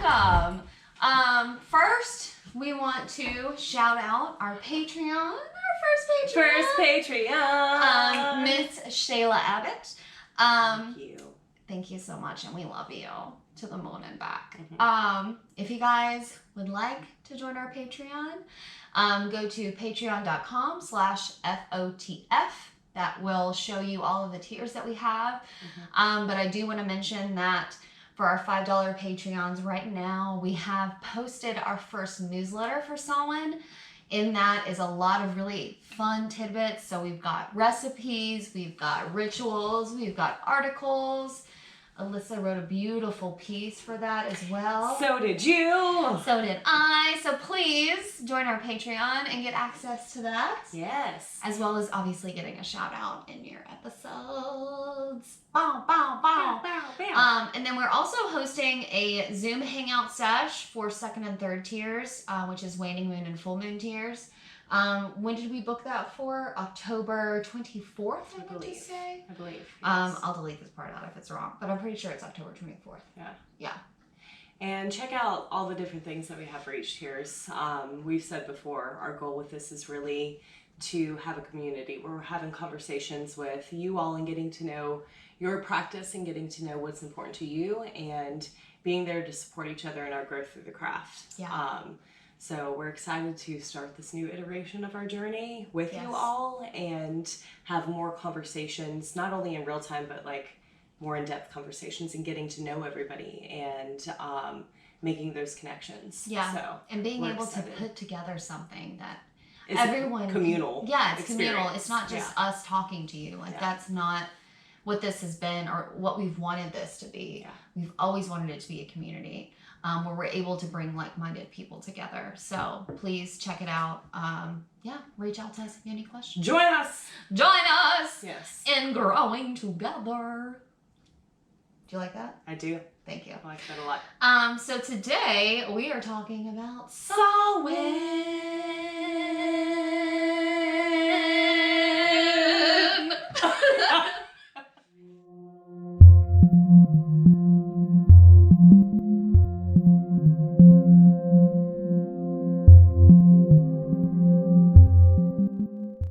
welcome. First, we want to shout out our Patreon, First Patreon. Miss Shayla Abbott. Thank you. Thank you so much, and we love you to the moon and back. Mm-hmm. If you guys would like to join our Patreon, go to patreon.com/FOTF. That will show you all of the tiers that we have. Mm-hmm. But I do want to mention that for our $5 Patreons right now, we have posted our first newsletter for Samhain. In that is a lot of really fun tidbits. So we've got recipes, we've got rituals, we've got articles. Alyssa wrote a beautiful piece for that as well. So did you. So did I. So please join our Patreon and get access to that. Yes. As well as obviously getting a shout out in your episodes. Bow, bow, bow. Bow, bow. And then we're also hosting a Zoom hangout sesh for second and third tiers, which is waning moon and full moon tiers. When did we book that for? October 24th, I want to say. I believe. Yes. I'll delete this part out if it's wrong, but I'm pretty sure it's October 24th. Yeah. And check out all the different things that we have for each tiers. We've said before, our goal with this is really to have a community where we're having conversations with you all and getting to know your practice and getting to know what's important to you and being there to support each other in our growth through the craft. Yeah. So we're excited to start this new iteration of our journey with Yes. you all and have more conversations, not only in real time, but like more in-depth conversations and getting to know everybody and making those connections. Yeah. So and being we're able excited. to put together something that It's everyone communal. Yeah, it's experience. communal. It's not just us talking to you. Like that's not what this has been or what we've wanted this to be. Yeah. We've always wanted it to be a community where we're able to bring like-minded people together. So please check it out. Reach out to us if you have any questions. Join us. Yes. In growing together. Do you like that? I do. Thank you. I like that a lot. So today we are talking about Samhain.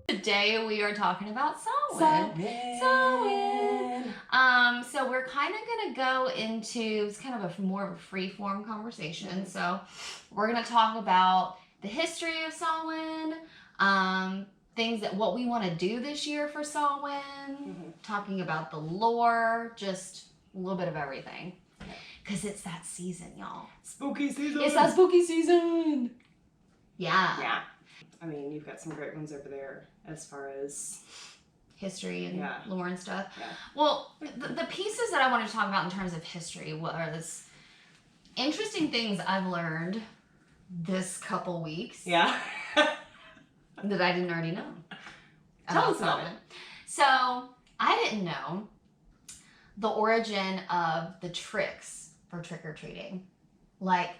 Today we are talking about Samhain. So we're kind of going to go into, it's kind of more of a free-form conversation. So we're going to talk about the history of Samhain, things that what we want to do this year for Samhain, talking about the lore, just a little bit of everything. Because it's that season, y'all. Spooky season. It's that spooky season. Yeah. I mean, you've got some great ones over there as far as history and lore and stuff. Yeah. Well, the pieces that I want to talk about in terms of history was interesting things I've learned this couple weeks. Yeah. That I didn't already know. Tell us about it. So I didn't know the origin of the tricks for trick-or-treating. Like,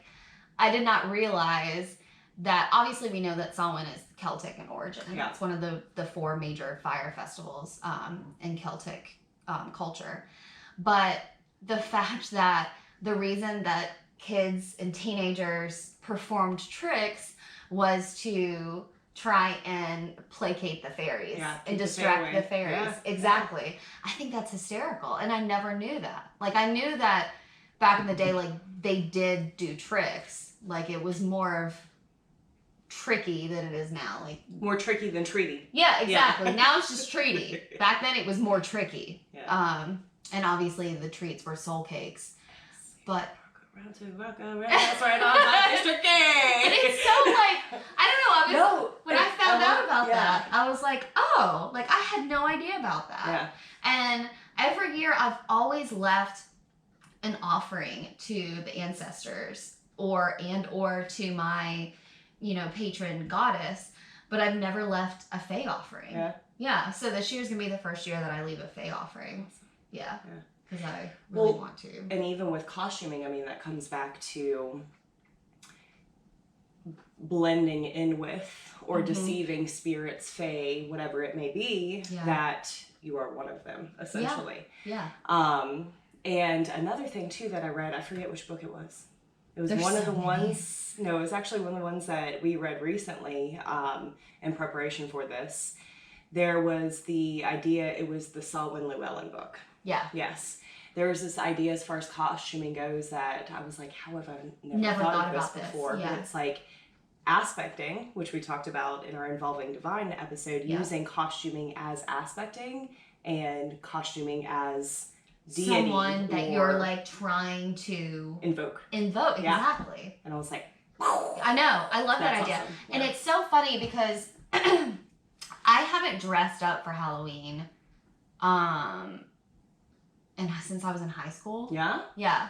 I did not realize that obviously we know that Samhain is Celtic in origin. Yeah. It's one of the four major fire festivals in Celtic culture. But the fact that the reason that kids and teenagers performed tricks was to try and placate the fairies and distract the fairies. Yeah. Exactly. I think that's hysterical. And I never knew that. Like, I knew that back in the day, like, they did do tricks. Like, it was more of tricky than it is now. Like, more tricky than treaty. yeah, exactly. Now it's just treaty. Back then it was more tricky. Yeah. And obviously the treats were soul cakes. But That's right on top. It's tricky. and it's so like, I don't know, when I found out about that, I was like, oh, like I had no idea about that. Yeah. And every year I've always left an offering to the ancestors or to my, patron goddess, but I've never left a fae offering. Yeah. So this year's gonna be the first year that I leave a fae offering. Yeah. Because I really want to. And even with costuming, I mean, that comes back to blending in with or deceiving spirits, fae, whatever it may be, that you are one of them, essentially. Yeah. And another thing, too, that I read, I forget which book it was. It was There's one of so the many. ones, no, it was actually one of the ones that we read recently in preparation for this. There was the idea, it was the Selwyn Llewellyn book. Yeah. Yes. There was this idea as far as costuming goes that I was like, how have I never Never thought of about this this, before? yeah. But it's like aspecting, which we talked about in our Involving Divine episode, Yeah. using costuming as aspecting and costuming as deity. Someone that you're or like trying to invoke. invoke. Yeah. Exactly. And I was like, I know. I love that that's idea. awesome. And Yeah. it's so funny because I haven't dressed up for Halloween and since I was in high school. Yeah? Yeah.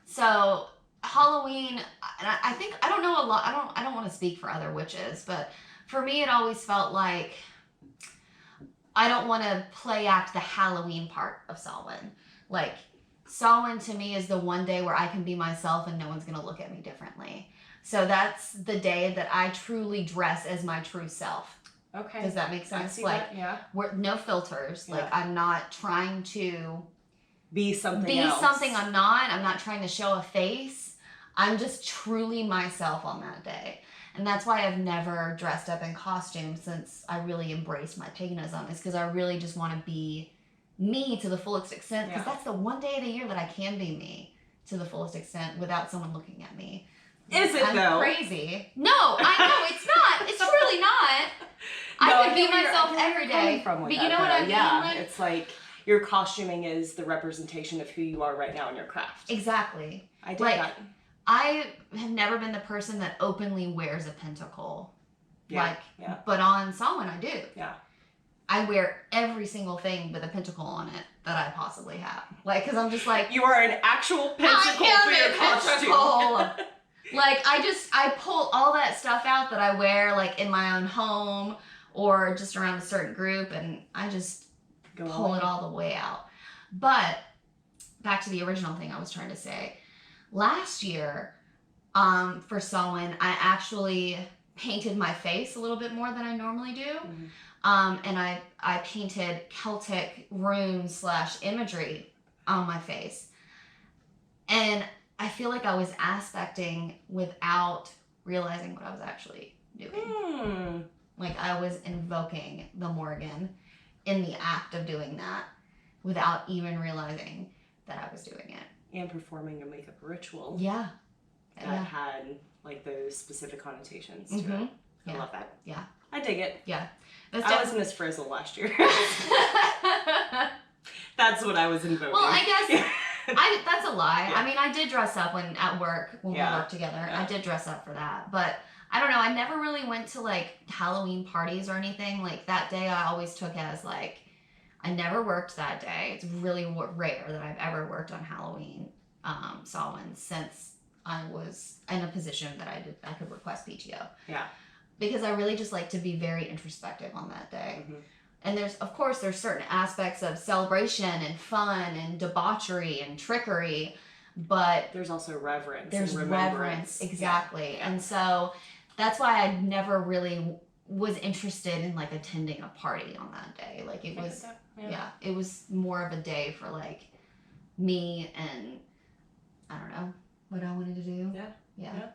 So Halloween, and I think I don't know a lot. I don't want to speak for other witches, but for me, it always felt like I don't want to play act the Halloween part of Samhain. Like Samhain to me is the one day where I can be myself and no one's gonna look at me differently. So that's the day that I truly dress as my true self. Okay. Does that make I sense? see Like that. Yeah. we're no filters. Yeah. Like I'm not trying to Be something be else. something I'm not. I'm not trying to show a face. I'm just truly myself on that day. And that's why I've never dressed up in costume since I really embraced my paganism. Is because I really just want to be me to the fullest extent. Because Yeah. that's the one day of the year that I can be me to the fullest extent without someone looking at me. Is it I'm though? crazy. No, I know it's not. It's really not. No, I can be get where you're- myself I get where every you're coming day. from with But that, you know what though. I mean? Yeah, Like, it's like your costuming is the representation of who you are right now in your craft. exactly. I did Like, that. I have never been the person that openly wears a pentacle. Yeah, Like, yeah. but on Samhain I do. Yeah. I wear every single thing with a pentacle on it that I possibly have. Like, because I'm just like, You are an actual pentacle for your costume. Like, I pull all that stuff out that I wear, like, in my own home or just around a certain group, and I just Go pull on. it all the way out. But back to the original thing I was trying to say. Last year, for Samhain, I actually painted my face a little bit more than I normally do. Mhm. And I painted Celtic runes / imagery on my face. And I feel like I was aspecting without realizing what I was actually doing. Hmm. Like I was invoking the Morgan in the act of doing that without even realizing that I was doing it. And performing a makeup ritual Yeah. that had like those specific connotations to Mhm. it. I Yeah. love that. Yeah. I dig it. Yeah. That's I was Miss Frizzle last year. That's what I was invoking. Well, I guess that's a lie. Yeah. I mean, I did dress up at work when Yeah. we worked together. Yeah. I did dress up for that, but I don't know. I never really went to like Halloween parties or anything. Like that day, I always took as like I never worked that day. It's really rare that I've ever worked on Halloween, Samhain since I was in a position that I could request PTO. Yeah. Because I really just like to be very introspective on that day. Mhm. And there's certain aspects of celebration and fun and debauchery and trickery, but There's also reverence. there's and reverence. remembrance. Exactly. Yeah. And so that's why I never really was interested in like attending a party on that day. Like it I was, get that. yeah, it was more of a day for like me and I don't know what I wanted to do. Yeah. Yeah. Yeah.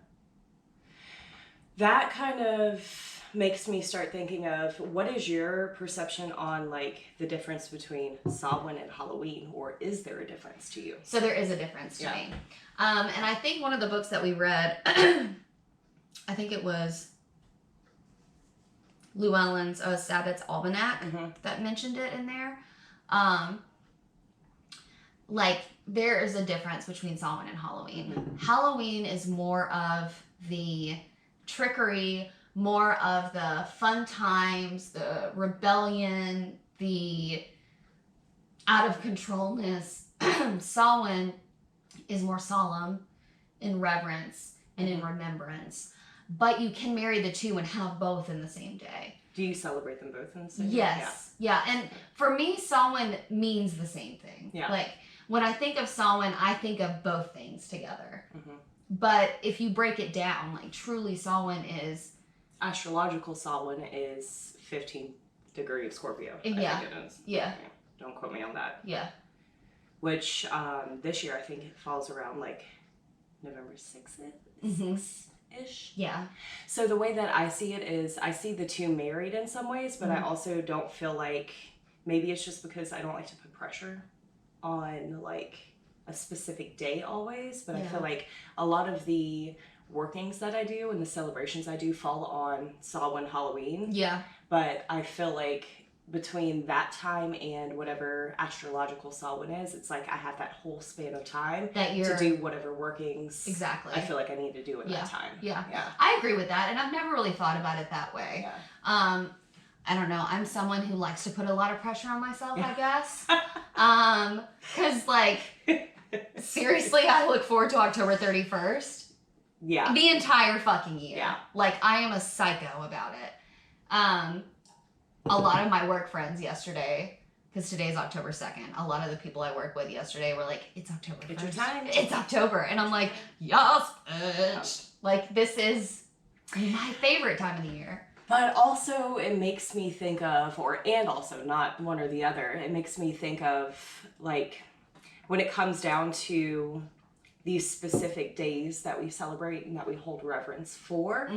That kind of makes me start thinking of what is your perception on like the difference between Samhain and Halloween, or is there a difference to you? So there is a difference to Yeah. me. And I think one of the books that we read, I think it was Llewellyn's Sabbat's Almanac Mhm. that mentioned it in there. Like there is a difference between Samhain and Halloween. Mhm. Halloween is more of the trickery, more of the fun times, the rebellion, the out of controlness. Samhain is more solemn in reverence and in remembrance. But you can marry the two and have both in the same day. Do you celebrate them both in the same day? Yes. Yeah. And for me, Samhain means the same thing. Yeah. Like when I think of Samhain, I think of both things together. Mhm. But if you break it down, like truly Samhain is Astrological Samhain is 15 degree of Scorpio. Yeah. I think it is. Yeah. Don't quote me on that. Yeah. Which this year I think it falls around like November 6th, Mm-hmm. 6-ish. Yeah. So the way that I see it is I see the two married in some ways, but I also don't feel like, maybe it's just because I don't like to put pressure on like a specific day always, but I feel like a lot of the workings that I do and the celebrations I do fall on Samhain, Halloween. Yeah. But I feel like between that time and whatever astrological Samhain is, it's like I have that whole span of time That you're to do whatever workings exactly. I feel like I need to do in that time. Yeah. I agree with that, and I've never really thought about it that way. Yeah. I don't know. I'm someone who likes to put a lot of pressure on myself, I guess. 'Cause like seriously, I look forward to October 31st. Yeah. The entire fucking year. Yeah. Like I am a psycho about it. A lot of my work friends yesterday, because today's October 2nd, a lot of the people I work with yesterday were like, it's October 1st. It's your time. It's October. And I'm like, yes, bitch. Like this is my favorite time of the year. But also it makes me think of, and also not one or the other, it makes me think of like when it comes down to these specific days that we celebrate and that we hold reverence for,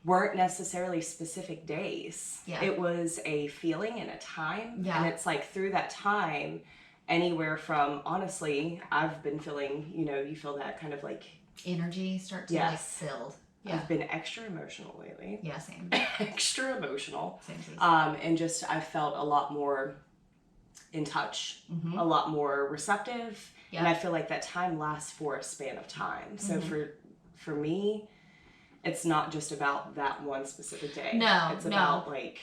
weren't necessarily specific days. Yeah. It was a feeling and a time. Yeah. And it's like through that time, anywhere from, honestly, I've been feeling, you feel that kind of like energy start to like build. Yeah. I've been extra emotional lately. Yeah, same. Extra emotional. Same. And just I've felt a lot more in touch, a lot more receptive. Yeah. And I feel like that time lasts for a span of time. So for me, it's not just about that one specific day. No, it's about like.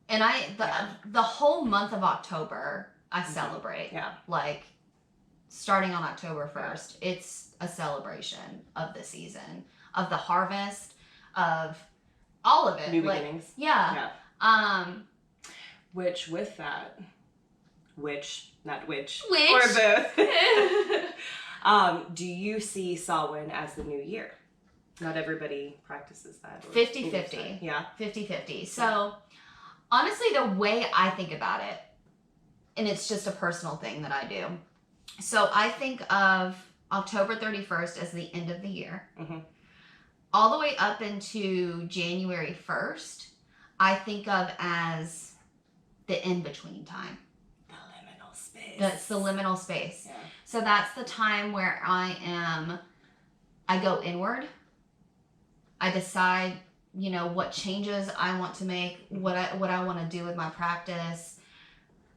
And the whole month of October I celebrate. Yeah. Like starting on October 1st, it's a celebration of the season, of the harvest, of all of it. New beginnings. Yeah. Which with that, not which. Or both. Do you see Samhain as the new year? Not everybody practices that. 50-50. Yeah. 50-50. So honestly, the way I think about it, and it's just a personal thing that I do. So I think of October 31st as the end of the year. All the way up into January 1st, I think of as the in-between time. The liminal space. That's the liminal space. Yeah. So that's the time where I go inward. I decide, what changes I want to make, what I want to do with my practice.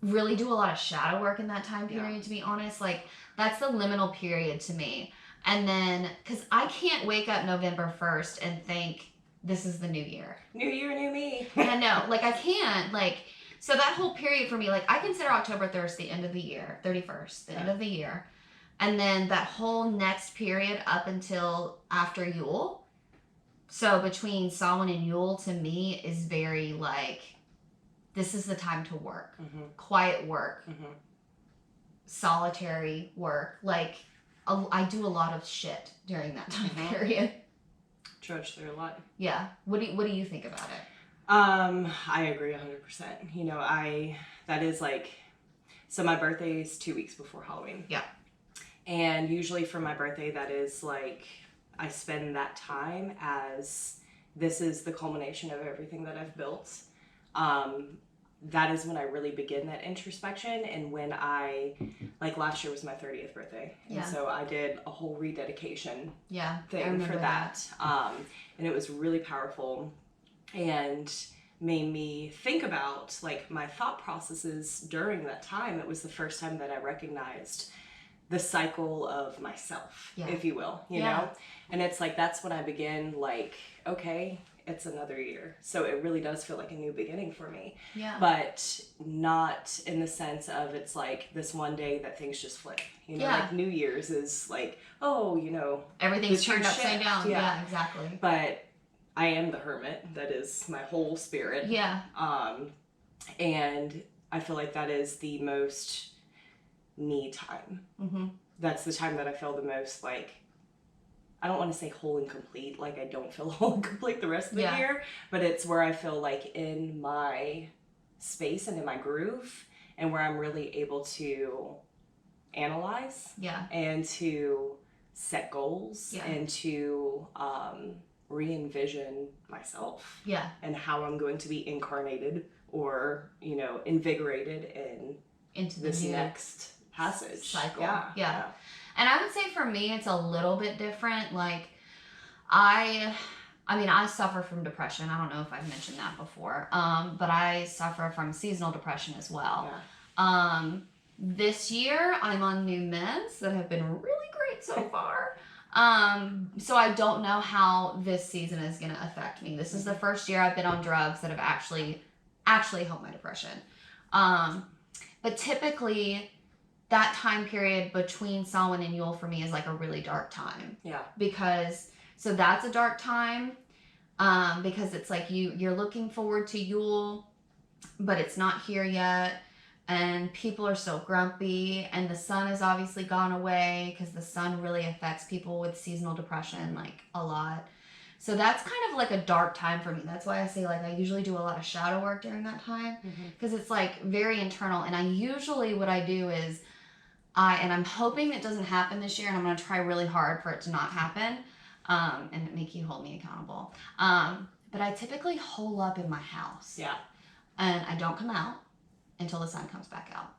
Really do a lot of shadow work in that time period, to be honest. Like, that's the liminal period to me. And then, because I can't wake up November 1st and think, this is the new year. New year, new me. Yeah, no, like, I can't. Like, so that whole period for me, like, I consider October 1st the end of the year, 31st, the end of the year. And then that whole next period up until after Yule. So between Samhain and Yule, to me, is very, like, this is the time to work. Quiet work. Solitary work. Like, I do a lot of shit during that time period. Trudge through a lot. Yeah. What do you think about it? I agree 100%. That is like, so my birthday is 2 weeks before Halloween. Yeah. And usually for my birthday, that is like, I spend that time as this is the culmination of everything that I've built. That is when I really begin that introspection, and when like last year was my 30th birthday. And so I did a whole rededication thing for that. And it was really powerful and made me think about like my thought processes during that time. It was the first time that I recognized the cycle of myself, if you will, you know? And it's like, that's when I begin like, okay, it's another year. So it really does feel like a new beginning for me. Yeah. But not in the sense of it's like this one day that things just flip. Like New Year's is like, everything's turned upside down. Yeah, exactly. But I am the hermit. That is my whole spirit. Yeah. And I feel like that is the most me time. That's the time that I feel the most like, I don't want to say whole and complete, like I don't feel whole and complete the rest of the year, but it's where I feel like in my space and in my groove, and where I'm really able to analyze and to set goals and to re-envision myself and how I'm going to be incarnated or, invigorated into this next passage cycle. Yeah. And I would say for me it's a little bit different. Like I suffer from depression. I don't know if I've mentioned that before, but I suffer from seasonal depression as well. This year I'm on new meds that have been really great so far. So I don't know how this season is going to affect me. This is the first year I've been on drugs that have actually helped my depression. But typically that time period between Samhain and Yule for me is like a really dark time. So that's a dark time, because it's like you're looking forward to Yule, but it's not here yet. And people are still grumpy, and the sun has obviously gone away because the sun really affects people with seasonal depression like a lot. So that's kind of like a dark time for me. That's why I say like I usually do a lot of shadow work during that time, because it's like very internal. And I usually what I do is I'm hoping it doesn't happen this year, and I'm going to try really hard for it to not happen, and make you hold me accountable. But I typically hole up in my house. And I don't come out until the sun comes back out.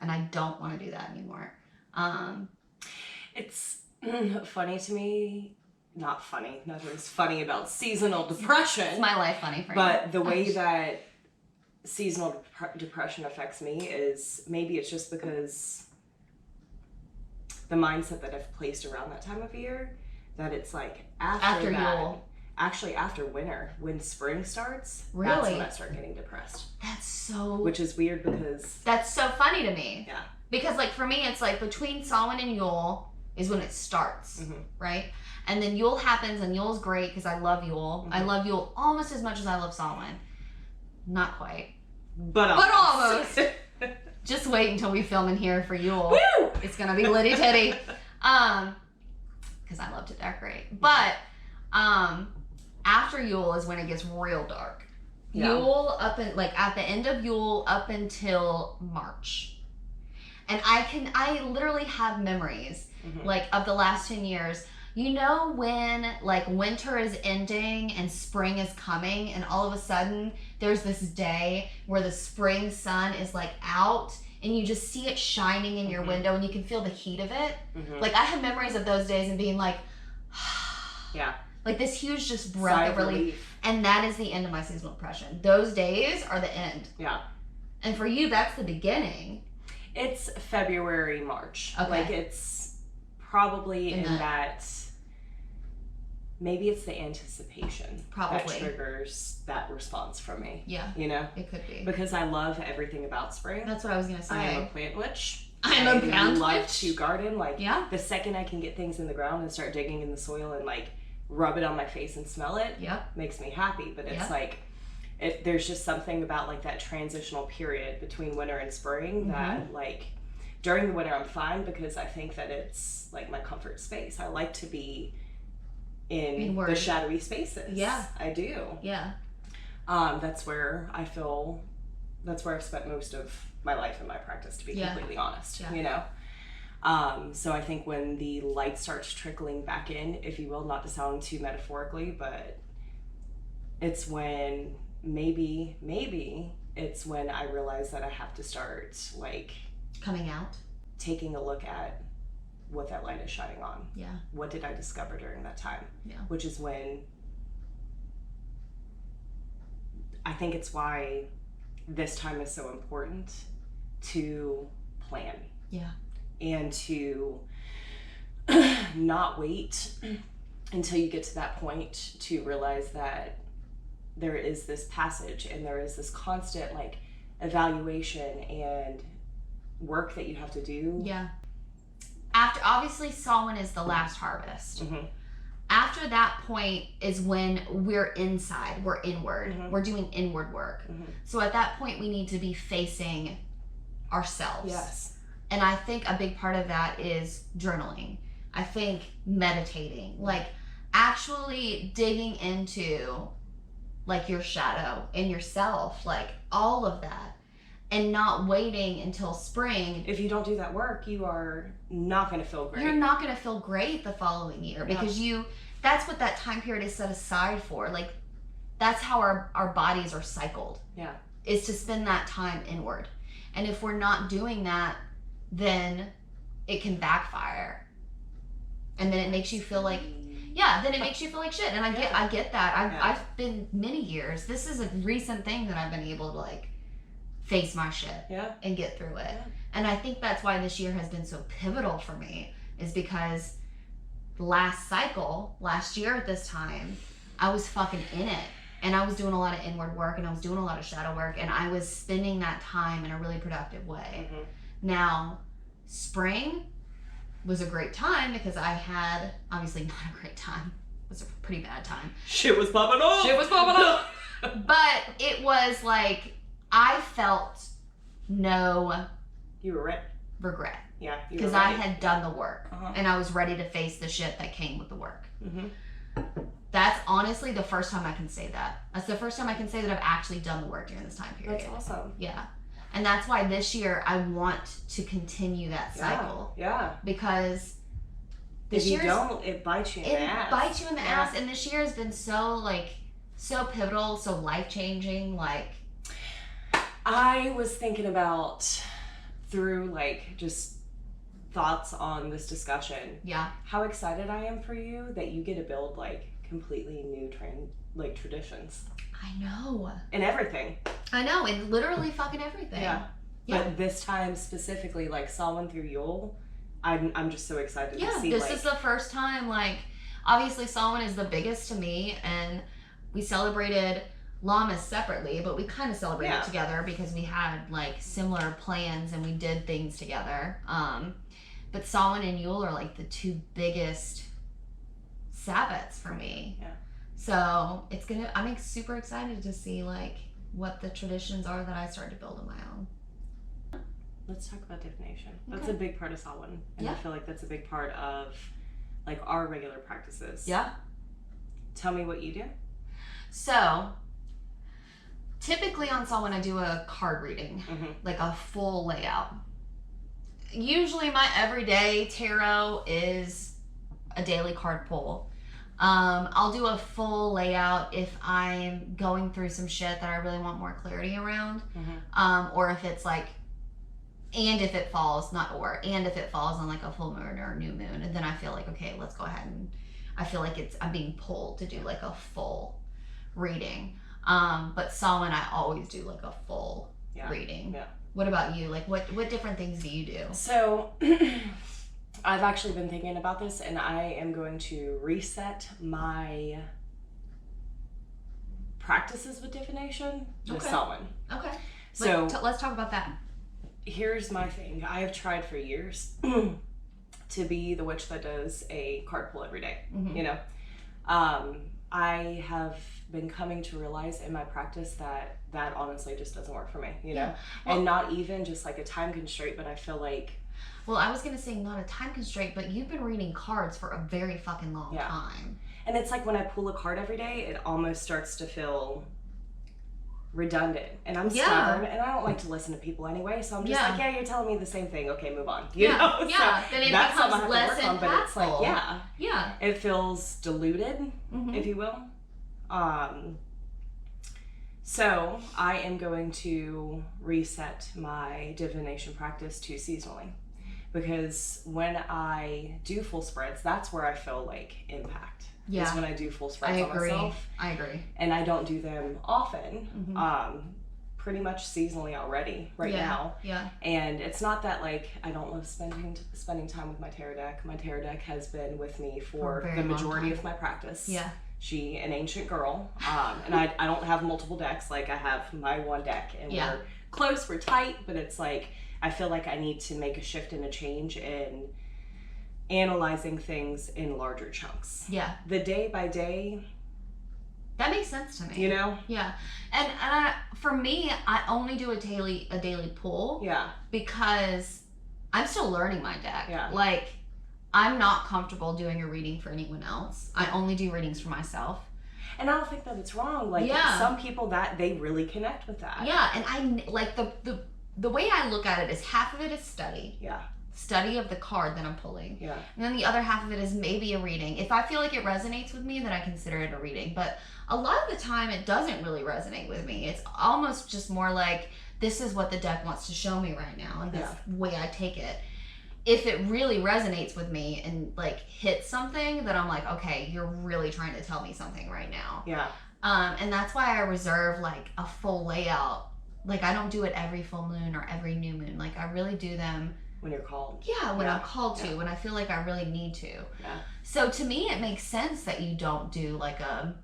And I don't want to do that anymore. It's funny to me. Not funny. Nothing's funny about seasonal depression. It's my life funny for you. But the way that seasonal depression affects me is maybe it's just because the mindset that I've placed around that time of year, that it's like after Yule. Actually, after winter, when spring starts, that's when I start getting depressed. Which is weird because... That's so funny to me. Because, like, for me, it's like between Samhain and Yule is when it starts, right? And then Yule happens, and Yule's great because I love Yule. I love Yule almost as much as I love Samhain. Not quite. But almost. Just wait until we film in here for Yule. Woo! It's going to be litty titty. Because I love to decorate. But... after Yule is when it gets real dark. Yule at the end of Yule up until March. And I literally have memories like of the last 10 years. You know when like winter is ending and spring is coming, and all of a sudden there's this day where the spring sun is like out and you just see it shining in your window and you can feel the heat of it. Like I have memories of those days and being like like this huge just breath of relief. And that is the end of my seasonal depression. Those days are the end. And for you, that's the beginning. It's February, March. Like it's probably in that, maybe it's the anticipation that triggers that response from me. It could be. Because I love everything about spring. That's what I was going to say. I am a plant witch. I'm a plant witch. I love to garden. Like the second I can get things in the ground and start digging in the soil and like rub it on my face and smell it, makes me happy. But it's like, there's just something about like that transitional period between winter and spring that like during the winter I'm fine because I think that it's like my comfort space. I like to be in the shadowy spaces. I do. That's where I feel, that's where I've spent most of my life in my practice, to be completely honest, you know? So I think when the light starts trickling back in, if you will, not to sound too metaphorically, but it's when maybe it's when I realize that I have to start like coming out, taking a look at what that light is shining on. What did I discover during that time? Which is when I think it's why this time is so important to plan. And to not wait until you get to that point to realize that there is this passage and there is this constant like evaluation and work that you have to do. After, obviously Samhain is the last harvest. After that point is when we're inside, we're inward, we're doing inward work. So at that point we need to be facing ourselves. And I think a big part of that is journaling. I think meditating, like actually digging into like your shadow and yourself, like all of that. and not waiting until spring. If you don't do that work, you are not going to feel great. You're not going to feel great the following year because that's what that time period is set aside for. Like, that's how our bodies are cycled. Yeah. Is to spend that time inward. And if we're not doing that, then it can backfire. And then it makes you feel like, then it makes you feel like shit. And I get that. I've been many years. This is a recent thing that I've been able to like face my shit and get through it. Yeah. And I think that's why this year has been so pivotal for me, is because last year at this time, I was fucking in it. And I was doing a lot of inward work, and I was doing a lot of shadow work, and I was spending that time in a really productive way. Mm-hmm. Now, spring was a great time because I had, obviously not a great time. It was a pretty bad time. Shit was popping off. But it was like, I felt no... You were ready. Regret. Yeah. Because I had done the work, and I was ready to face the shit that came with the work. Mm-hmm. That's honestly the first time I can say that. That's the first time I can say that I've actually done the work during this time period. That's awesome. Yeah. And that's why this year I want to continue that cycle. Yeah. Because if you don't, it bites you in the ass. It bites you in the ass. And this year has been so pivotal, so life-changing. Like, I was thinking about, through like just thoughts on this discussion. Yeah. How excited I am for you that you get to build like completely new traditions. I know. And everything. I know, and literally fucking everything. Yeah. But this time specifically, like Samhain through Yule, I'm just so excited to see. This is the first time, like, obviously Samhain is the biggest to me, and we celebrated Lammas separately, but we kind of celebrated together because we had like similar plans and we did things together. But Samhain and Yule are like the two biggest Sabbats for me. Yeah. So I'm super excited to see like what the traditions are that I started to build on my own. Let's talk about divination. That's a big part of Samhain. And I feel like that's a big part of like our regular practices. Yeah. Tell me what you do. So typically on Samhain I do a card reading, like a full layout. Usually my everyday tarot is a daily card pull. I'll do a full layout if I'm going through some shit that I really want more clarity around. Or if it's like, and if it falls on like a full moon or a new moon, and then I feel like, okay, let's go ahead, and I feel like I'm being pulled to do like a full reading. But Samhain I always do like a full reading. Yeah. What about you? Like what different things do you do? So I've actually been thinking about this, and I am going to reset my practices with divination with Samhain. Okay. So let's talk about that. Here's my thing. I have tried for years to be the witch that does a card pull every day. You know, I have been coming to realize in my practice that honestly just doesn't work for me. You know, and not even just like a time constraint, but I feel like. Well, I was going to say not a time constraint, but you've been reading cards for a very fucking long time. And it's like when I pull a card every day, it almost starts to feel redundant. And I'm stubborn, and I don't like to listen to people anyway, so I'm just like, you're telling me the same thing. Okay, move on. You know? Yeah, so then it becomes less impactful. But it's like, it feels diluted, if you will. So I am going to reset my divination practice to seasonally. Because when I do full spreads, that's where I feel like impact. Yeah. Is when I do full spreads on myself. I agree. And I don't do them often. Pretty much seasonally already now. Yeah. And it's not that like I don't love spending time with my tarot deck. My tarot deck has been with me for the majority of my practice. Yeah. An ancient girl. And I don't have multiple decks. Like I have my one deck, and we're close, we're tight, but it's like I feel like I need to make a shift and a change in analyzing things in larger chunks. Yeah. The day by day. That makes sense to me. You know? Yeah. And for me, I only do a daily pull. Yeah. Because I'm still learning my deck. Yeah. Like, I'm not comfortable doing a reading for anyone else. I only do readings for myself. And I don't think that it's wrong. Like, some people that they really connect with that. Yeah. And I like the way I look at it is half of it is study. Yeah. Study of the card that I'm pulling. Yeah. And then the other half of it is maybe a reading. If I feel like it resonates with me, then I consider it a reading. But a lot of the time it doesn't really resonate with me. It's almost just more like, this is what the deck wants to show me right now, and that's the way I take it. If it really resonates with me and like hits something, then I'm like, okay, you're really trying to tell me something right now. Yeah. And that's why I reserve like a full layout. Like I don't do it every full moon or every new moon. Like I really do them when you're called. Yeah, when I'm called to, when I feel like I really need to. Yeah. So to me, it makes sense that you don't do like a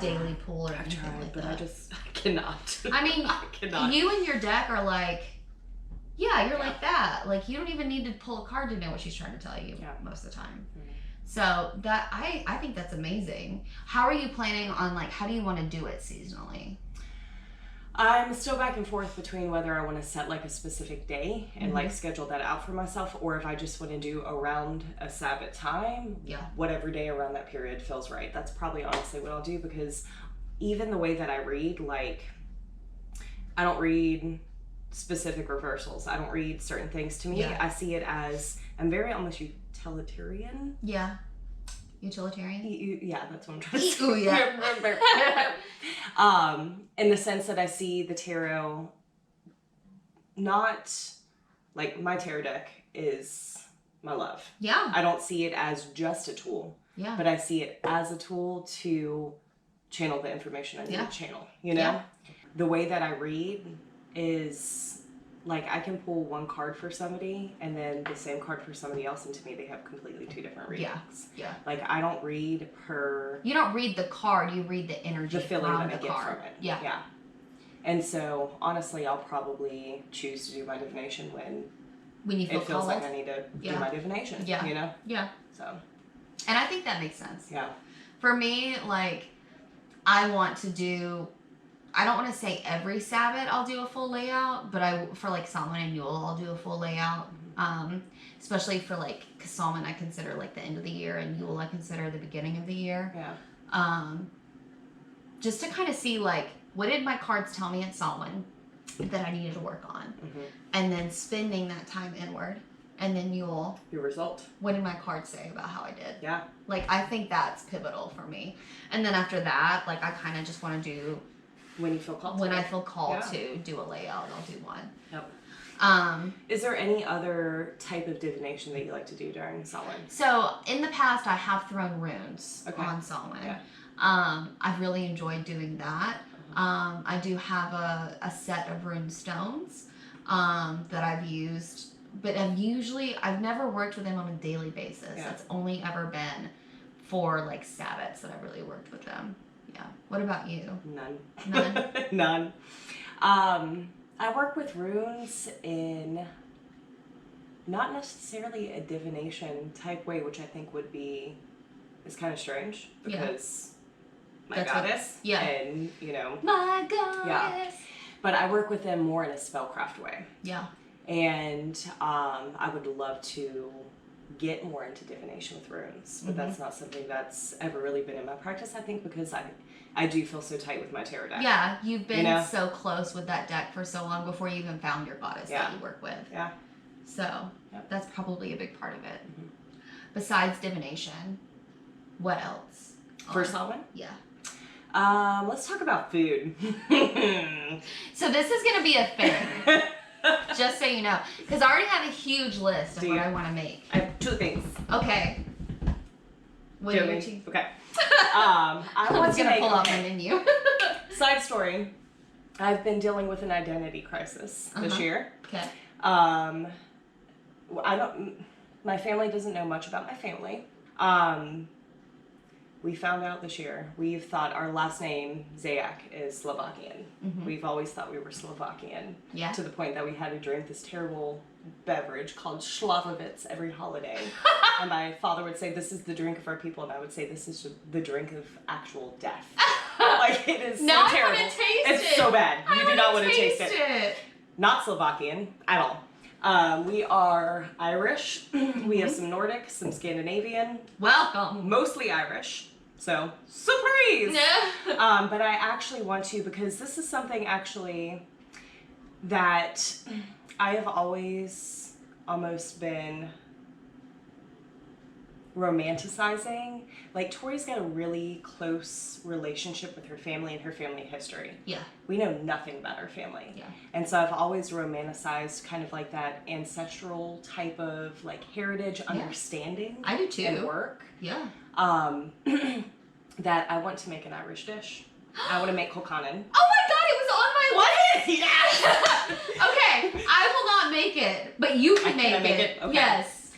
daily pool or anything like but that. I cannot. I mean, I cannot. You and your deck are like, you're like that. Like you don't even need to pull a card to know what she's trying to tell you most of the time. Mm-hmm. So that I think that's amazing. How are you planning on like, how do you want to do it seasonally? I'm still back and forth between whether I want to set like a specific day and like schedule that out for myself, or if I just want to do around a Sabbat time, whatever day around that period feels right. That's probably honestly what I'll do, because even the way that I read, like I don't read specific reversals. I don't read certain things. To me, I see it as, I'm very almost utilitarian. Yeah. Utilitarian? Yeah, that's what I'm trying to say. Ooh, yeah. In the sense that I see the tarot, not like my tarot deck is my love. Yeah. I don't see it as just a tool. Yeah. But I see it as a tool to channel the information I need to channel, you know? Yeah. The way that I read is like I can pull one card for somebody and then the same card for somebody else, and to me they have completely two different readings. Yeah. Like I don't read her. You don't read the card, you read the energy, the feeling from that I the get card. from it. Yeah. Yeah. And so honestly, I'll probably choose to do my divination when you feel it feels called. like I need to do my divination. Yeah. You know? Yeah. So. And I think that makes sense. Yeah. For me, like I want to do, I don't want to say every Sabbath I'll do a full layout, but for like Salmon and Yule, I'll do a full layout. Especially for like, because Salmon I consider like the end of the year, and Yule I consider the beginning of the year. Yeah. Just to kind of see like, what did my cards tell me at Salmon that I needed to work on? And then spending that time inward. And then Yule. Your result. What did my cards say about how I did? Yeah. Like, I think that's pivotal for me. And then after that, like, I kind of just want to do... When you feel called When I feel called to do a layout, I'll do one. Yep. Is there any other type of divination that you like to do during Samhain? So, in the past, I have thrown runes on Samhain. Yeah. I've really enjoyed doing that. I do have a set of rune stones that I've used, but I've never worked with them on a daily basis. Yeah. That's only ever been for like Sabbats that I've really worked with them. Yeah. What about you? None. None. I work with runes in not necessarily a divination type way, which I think is kind of strange because my goddess. And, you know. My goddess. Yeah. But I work with them more in a spellcraft way. Yeah. And I would love to get more into divination with runes, but that's not something that's ever really been in my practice, I think, because I do feel so tight with my tarot deck. Yeah, you've been so close with that deck for so long before you even found your goddess that you work with. Yeah. So that's probably a big part of it. Besides divination, what else? For Salmon? Yeah. Let's talk about food. So this is going to be a thing. Just so you know. Because I already have a huge list of what I want to make. I have two things. Okay. What are you two? Okay. I was going to pull out my menu. Side story. I've been dealing with an identity crisis this year. Okay. My family doesn't know much about my family. We found out this year, we've thought our last name, Zayak, is Slovakian. We've always thought we were Slovakian. Yeah. To the point that we had to drink this terrible beverage called Slavovitz every holiday. And my father would say, this is the drink of our people. And I would say, this is the drink of actual death. Like, it is so terrible. I want to taste it. It's so bad. You do not want to taste it. Not Slovakian at all. We are Irish. We have some Nordic, some Scandinavian. Welcome. Mostly Irish. So, surprise! No. But I actually want to, because this is something actually, that I have always almost been romanticizing. Like, Tori's got a really close relationship with her family and her family history. Yeah. We know nothing about our family. Yeah. And so I've always romanticized kind of like that ancestral type of like heritage understanding. I do too. And work. Yeah. That I want to make an Irish dish. I want to make colcannon. Oh my god, it was on my list! Yes! Okay, I will not make it, but you can make it. Okay. Yes.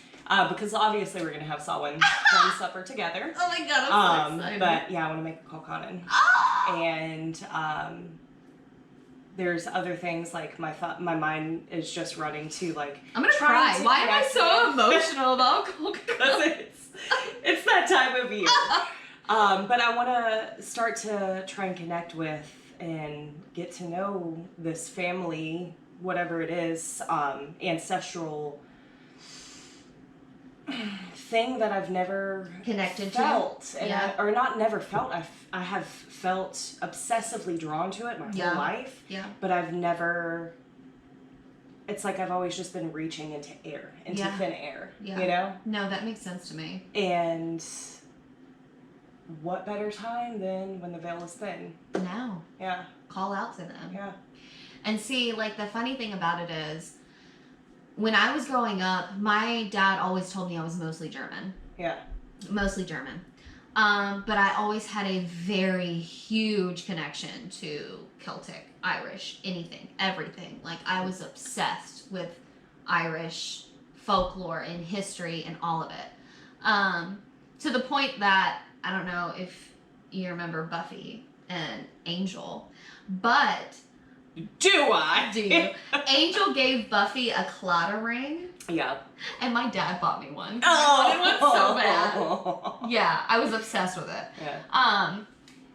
Because obviously we're going to have Samhain one supper together. Oh my god, I'm so excited. But yeah, I want to make a colcannon. And there's other things like my mind is just running to like. I'm gonna cry. Why am I so emotional about colcannon? Because it's that time of year. But I want to start to try and connect with and get to know this family, whatever it is, ancestral thing that I've never connected felt, to. And or not never felt. I have felt obsessively drawn to it my whole life. Yeah. But I've never. It's like I've always just been reaching into air, into thin air. Yeah. You know. No, that makes sense to me. And what better time than when the veil is thin? No. Yeah. Call out to them. Yeah. And see, like, the funny thing about it is, when I was growing up, my dad always told me I was mostly German. Yeah. Mostly German. But I always had a very huge connection to Celtic, Irish, anything, everything. Like, I was obsessed with Irish folklore and history and all of it. To the point that, I don't know if you remember Buffy and Angel, but... Do I? Do you? Angel gave Buffy a claddagh ring. Yeah. And my dad bought me one. Oh. I wanted one so bad. Yeah, I was obsessed with it. Yeah.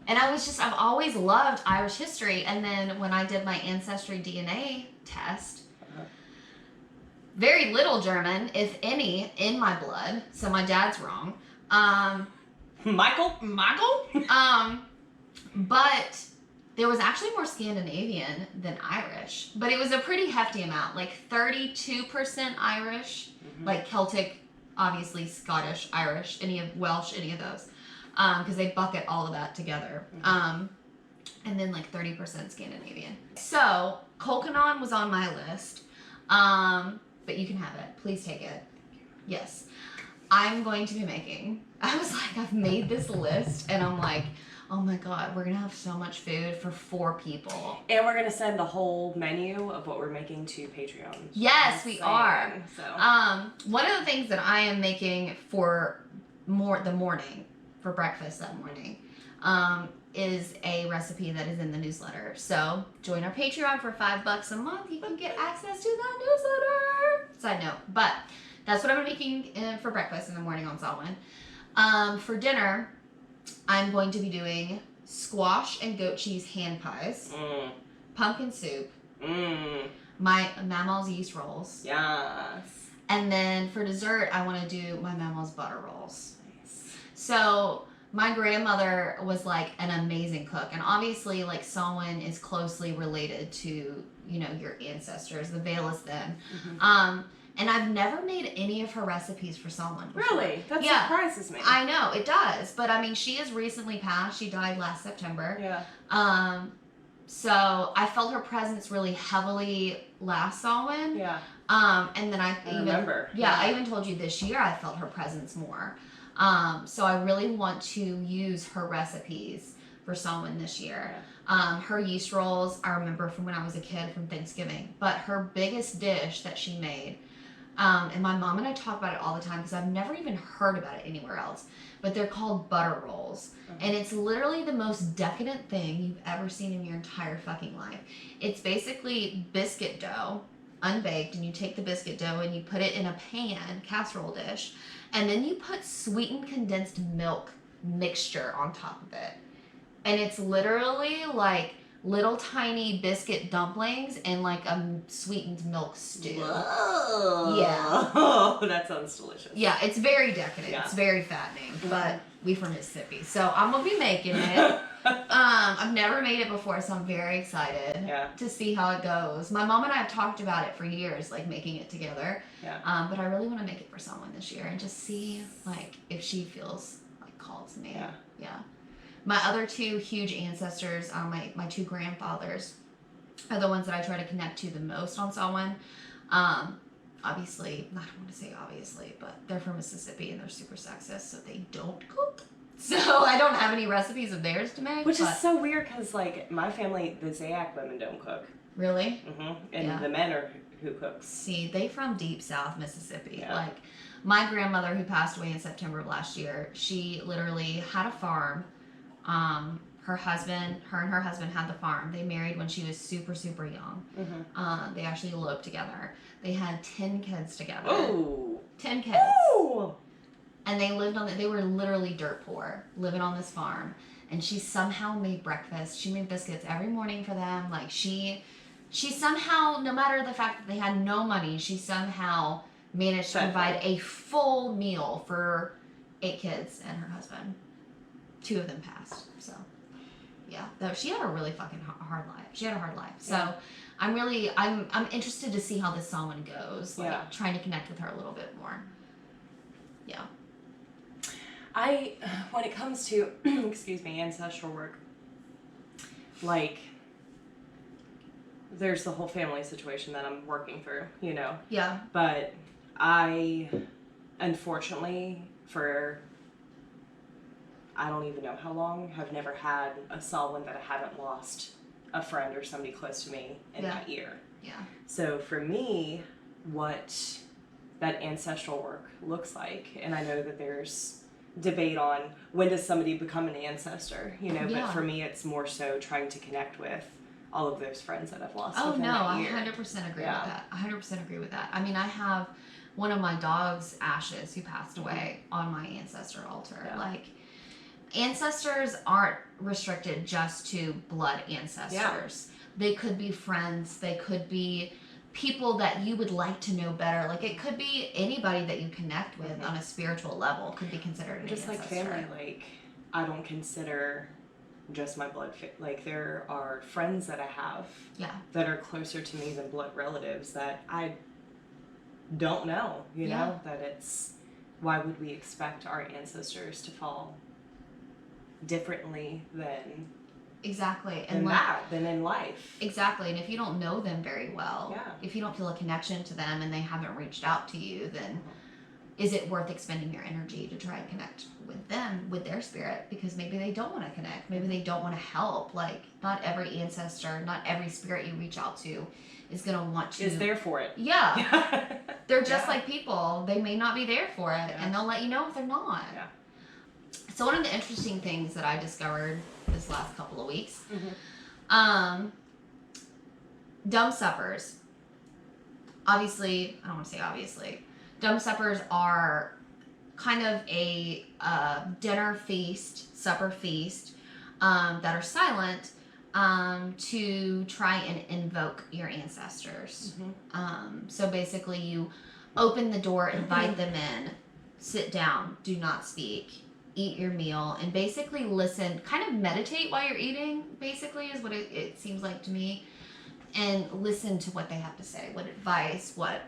And I've always loved Irish history. And then when I did my ancestry DNA test, very little German, if any, in my blood. So my dad's wrong. Michael? But there was actually more Scandinavian than Irish, but it was a pretty hefty amount, like 32% Irish, like Celtic, obviously Scottish, Irish, Welsh, any of those, because they bucket all of that together, and then like 30% Scandinavian. So colcannon was on my list, but you can have it. Please take it. Yes. I'm going to be making, I was like, I've made this list, and I'm like, oh my god, we're gonna have so much food for 4 people. And we're gonna send the whole menu of what we're making to Patreon. Yes, we are. So. One of the things that I am making for the morning, for breakfast that morning, is a recipe that is in the newsletter. So join our Patreon for $5 a month. You can get access to that newsletter. Side note, but that's what I'm making for breakfast in the morning on Samhain. For dinner, I'm going to be doing squash and goat cheese hand pies, pumpkin soup, my Mama's yeast rolls. Yes. And then for dessert, I want to do my Mama's butter rolls. Nice. So my grandmother was like an amazing cook. And obviously, like, Samhain is closely related to, you know, your ancestors. The veil is thin. And I've never made any of her recipes for Samhain before. Really? That surprises me. I know, it does. But I mean, she has recently passed. She died last September. Yeah. So I felt her presence really heavily last Samhain. Yeah. And then I remember. Yeah, I even told you this year I felt her presence more. So I really want to use her recipes for Samhain this year. Yeah. Her yeast rolls, I remember from when I was a kid from Thanksgiving. But her biggest dish that she made, and my mom and I talk about it all the time because I've never even heard about it anywhere else, but they're called butter rolls. And it's literally the most decadent thing you've ever seen in your entire fucking life. It's basically biscuit dough, unbaked, and you take the biscuit dough and you put it in a pan, casserole dish, and then you put sweetened condensed milk mixture on top of it. And it's literally like little tiny biscuit dumplings and like a sweetened milk stew. Whoa. Yeah. Oh, that sounds delicious. Yeah, it's very decadent. Yeah. It's very fattening. But we from Mississippi, so I'm gonna be making it. I've never made it before, so I'm very excited to see how it goes. My mom and I have talked about it for years, like making it together. Yeah. But I really want to make it for someone this year and just see like if she feels like called to me. Yeah. My other two huge ancestors, my two grandfathers, are the ones that I try to connect to the most on Samhain. Obviously, I don't want to say obviously, but they're from Mississippi and they're super sexist, so they don't cook. So I don't have any recipes of theirs to make. Which is so weird because, like, my family, the Zayak women don't cook. Really? And the men are who cooks. See, they from deep south Mississippi. Yeah. Like, my grandmother who passed away in September of last year, she literally had a farm. Her and her husband had the farm. They married when she was super, super young. They actually eloped together. They had 10 kids together. Oh. 10 kids. Ooh. And they lived they were literally dirt poor, living on this farm. And she somehow made breakfast. She made biscuits every morning for them. Like, she somehow, no matter the fact that they had no money, she somehow managed to provide a full meal for 8 kids and her husband. 2 of them passed, so yeah. Though she had a really fucking hard life. She had a hard life. So I'm interested to see how this Samhain goes. Like, trying to connect with her a little bit more. Yeah. When it comes to, excuse me, ancestral work, like, there's the whole family situation that I'm working through, you know? Yeah. But I, unfortunately, I don't even know how long, have never had a Samhain that I haven't lost a friend or somebody close to me in that year. Yeah. So for me, what that ancestral work looks like, and I know that there's debate on when does somebody become an ancestor, you know, but for me it's more so trying to connect with all of those friends that I've lost within that year. I 100% agree with that. 100% agree with that. I mean, I have one of my dog's ashes who passed away on my ancestor altar. Like, ancestors aren't restricted just to blood ancestors. They could be friends. They could be people that you would like to know better. Like, it could be anybody that you connect with on a spiritual level could be considered an ancestor. Just like family, like, I don't consider just my blood like, there are friends that I have that are closer to me than blood relatives that I don't know, you know, that it's, why would we expect our ancestors to fall differently than than in life. Exactly. And if you don't know them very well, if you don't feel a connection to them and they haven't reached out to you, then is it worth expending your energy to try and connect with them, with their spirit? Because maybe they don't want to connect. Maybe they don't want to help. Like, not every ancestor, not every spirit you reach out to is going to want to. Is there for it. Yeah. They're just like people. They may not be there for it, and they'll let you know if they're not. Yeah. So one of the interesting things that I discovered this last couple of weeks, dumb suppers. Obviously, I don't want to say obviously, dumb suppers are kind of a dinner feast, supper feast, that are silent, to try and invoke your ancestors. So basically you open the door, invite them in, sit down, do not speak, eat your meal, and basically listen, kind of meditate while you're eating, basically, is what it seems like to me, and listen to what they have to say, what advice, what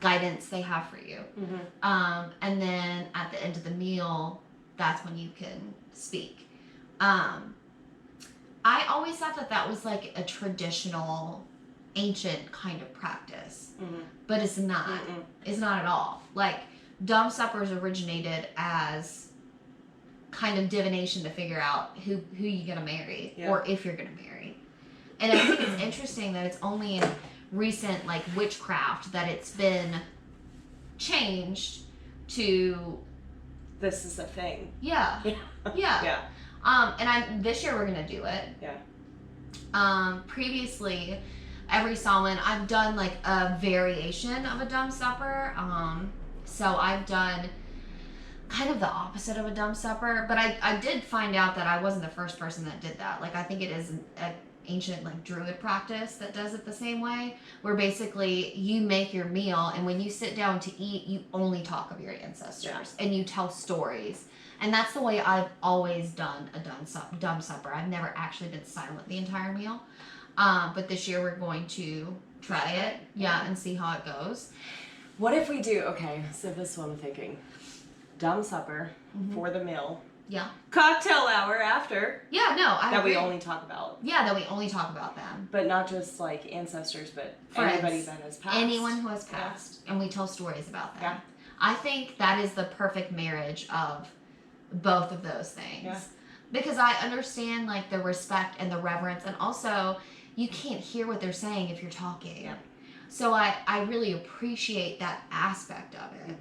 guidance they have for you. And then at the end of the meal, that's when you can speak. I always thought that was like a traditional, ancient kind of practice, but it's not. It's not at all. Like, dumb suppers originated as kind of divination to figure out who you're gonna marry, or if you're gonna marry. And I think it's interesting that it's only in recent, like, witchcraft that it's been changed to this is a thing. Yeah. And this year we're gonna do it. Previously, every Samhain I've done like a variation of a dumb supper. So I've done kind of the opposite of a dumb supper, but I did find out that I wasn't the first person that did that. Like, I think it is ancient like druid practice that does it the same way, where basically you make your meal, and when you sit down to eat, you only talk of your ancestors and you tell stories. And that's the way I've always done a dumb supper. I've never actually been silent the entire meal. But this year we're going to try it, and see how it goes. What if we do, okay, so this is what I'm thinking. Dumb supper for the meal. Yeah. Cocktail hour after. Yeah, no, I That agree. we only talk about. Yeah, that we only talk about them. But not just like ancestors, but Friends. anybody that has passed. Anyone who has passed. And we tell stories about them. Yeah. I think that is the perfect marriage of both of those things. Yeah. Because I understand like the respect and the reverence, and also you can't hear what they're saying if you're talking. Yeah. So I really appreciate that aspect of it.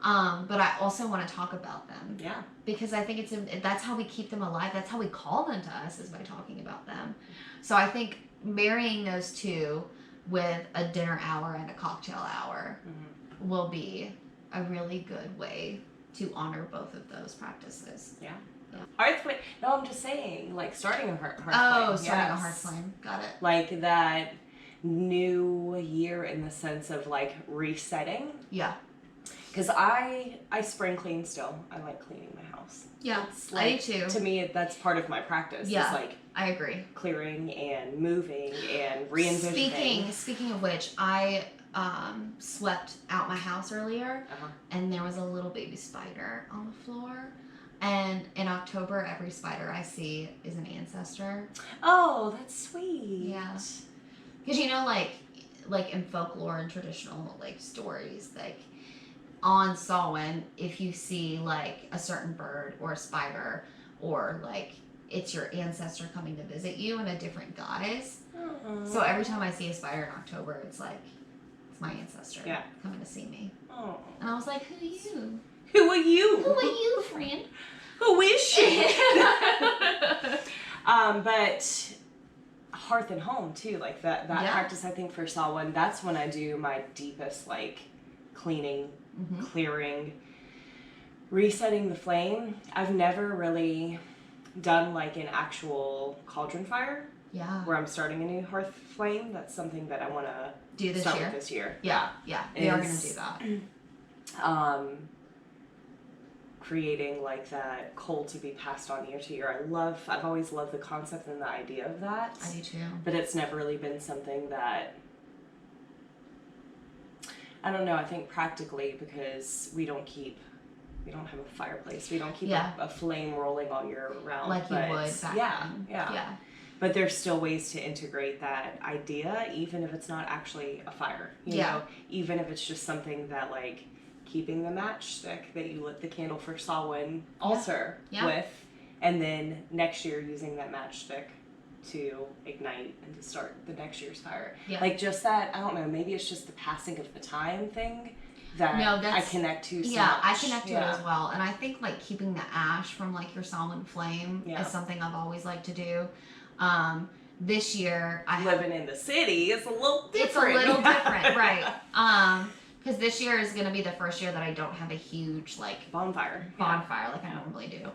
But I also want to talk about them. Yeah. Because I think that's how we keep them alive. That's how we call them to us, is by talking about them. So I think marrying those two with a dinner hour and a cocktail hour will be a really good way to honor both of those practices. Yeah. Hearth flame. No, I'm just saying, like starting a hearth flame. Oh, starting a hearth flame. Got it. Like that new year in the sense of like resetting. Yeah. Because I spring clean still. I like cleaning my house. Yeah, It's like, I do too. To me, that's part of my practice. Yeah, Is like I agree. clearing and moving and re-envisioning. Speaking of which, I swept out my house earlier, and there was a little baby spider on the floor. And in October, every spider I see is an ancestor. Oh, that's sweet. Yeah. Because you know, like in folklore and traditional like stories, like on Samhain, if you see like a certain bird or a spider, or like it's your ancestor coming to visit you and a different goddess. So every time I see a spider in October, it's like it's my ancestor coming to see me. Oh. And I was like, who are you? Who are you? Who are you, friend? Who is she? But hearth and home too, like that practice. I think for Samhain, that's when I do my deepest like cleaning, clearing, resetting the flame. I've never really done like an actual cauldron fire. Yeah. Where I'm starting a new hearth flame. That's something that I want to do this start year. with this year. Yeah. We are gonna do that. Creating like that coal to be passed on year to year. I've always loved the concept and the idea of that. I do too. But it's never really been something that, I don't know, I think practically because we don't have a fireplace. We don't keep a flame rolling all year round. Like you would back then. Yeah. But there's still ways to integrate that idea, even if it's not actually a fire. You know, even if it's just something that like keeping the matchstick that you lit the candle for Samhain altar with, and then next year using that matchstick to ignite and to start the next year's fire. Yeah. Like just that, I don't know, maybe it's just the passing of the time thing that I connect to so much. I connect to it as well. And I think like keeping the ash from like your Samhain flame is something I've always liked to do. This year living in the city is a little different. It's a little different, right? Because this year is going to be the first year that I don't have a huge like bonfire like I normally do.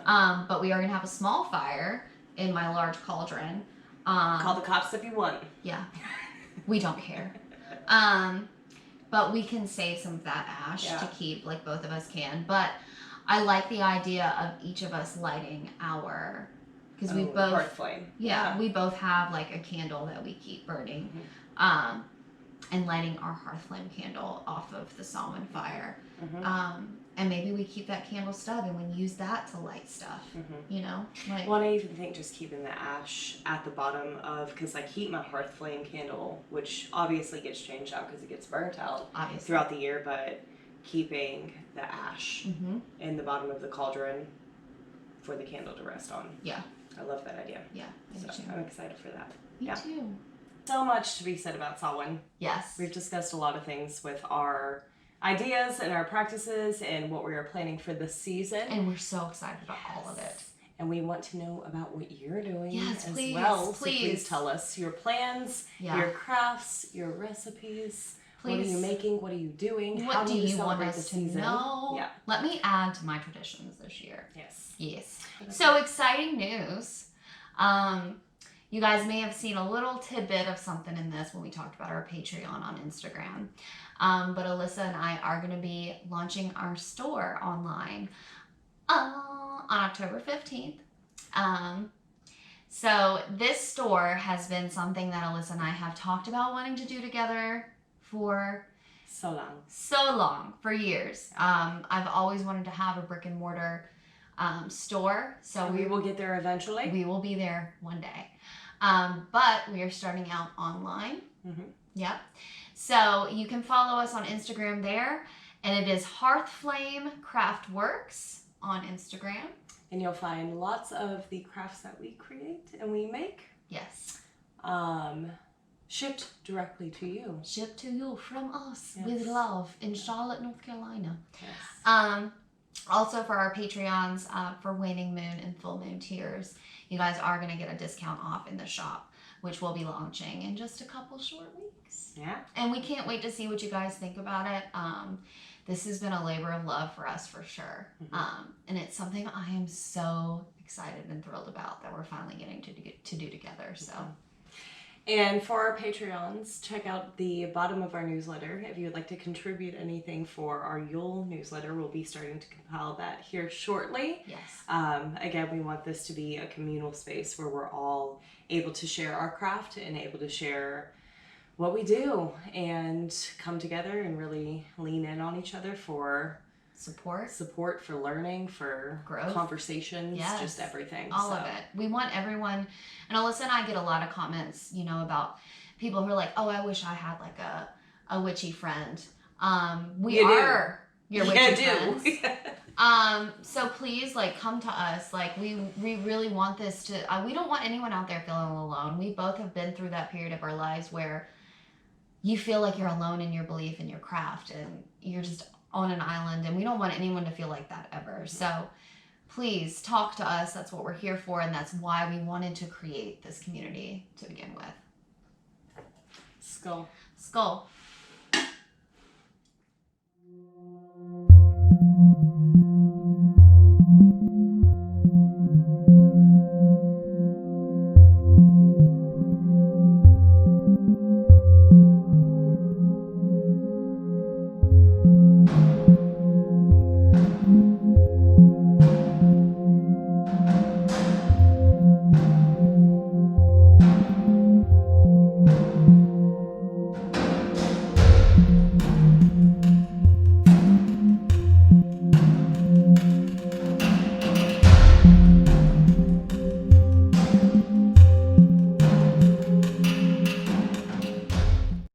Yeah. But we are going to have a small fire in my large cauldron. Call the cops if you want. Yeah, we don't care. But we can save some of that ash to keep, like both of us can. But I like the idea of each of us lighting our, because we both hearth flame. We both have like a candle that we keep burning. And lighting our hearth flame candle off of the Samhain fire. And maybe we keep that candle stub and we use that to light stuff, you know? Like, well, I even think just keeping the ash at the bottom of, because I keep my hearth flame candle, which obviously gets changed out because it gets burnt out throughout the year, but keeping the ash in the bottom of the cauldron for the candle to rest on. Yeah. I love that idea. Yeah, so I'm excited for that. Me too. So much to be said about Samhain. Yes. We've discussed a lot of things with our ideas and our practices and what we are planning for this season. And we're so excited about all of it. And we want to know about what you're doing as please, well. Please. So please tell us your plans, your crafts, your recipes. Please. What are you making? What are you doing? What How do you want us to know? Yeah. Let me add to my traditions this year. Yes. Yes. So exciting news. You guys may have seen a little tidbit of something in this when we talked about our Patreon on Instagram. But Alyssa and I are going to be launching our store online on October 15th. So this store has been something that Alyssa and I have talked about wanting to do together for so long, for years. I've always wanted to have a brick and mortar store. So we will get there eventually. We will be there one day. But we are starting out online. Mm-hmm. Yep. So you can follow us on Instagram there. And it is Hearthflame Craftworks on Instagram. And you'll find lots of the crafts that we create and we make. Yes. Shipped directly to you. Shipped to you from us with love in Charlotte, North Carolina. Yes. Also for our Patreons, for Waning Moon and Full Moon tiers, you guys are going to get a discount off in the shop, which we'll be launching in just a couple short weeks. Yeah. And we can't wait to see what you guys think about it. This has been a labor of love for us for sure. Mm-hmm. And it's something I am so excited and thrilled about that we're finally getting to do together. So. And for our Patreons, check out the bottom of our newsletter. If you would like to contribute anything for our Yule newsletter, we'll be starting to compile that here shortly. Yes. Again, we want this to be a communal space where we're all able to share our craft and able to share what we do and come together and really lean in on each other for support, for learning, for growth, conversations, yes. Just everything. All of it. We want everyone, and Alyssa and I get a lot of comments, about people who are like, oh, I wish I had like a witchy friend. We are your witchy friends. So please, come to us. We really want this to, we don't want anyone out there feeling alone. We both have been through that period of our lives where you feel like you're alone in your belief in your craft and you're just on an island, and we don't want anyone to feel like that ever. So please talk to us. That's what we're here for, and that's why we wanted to create this community to begin with. Skull.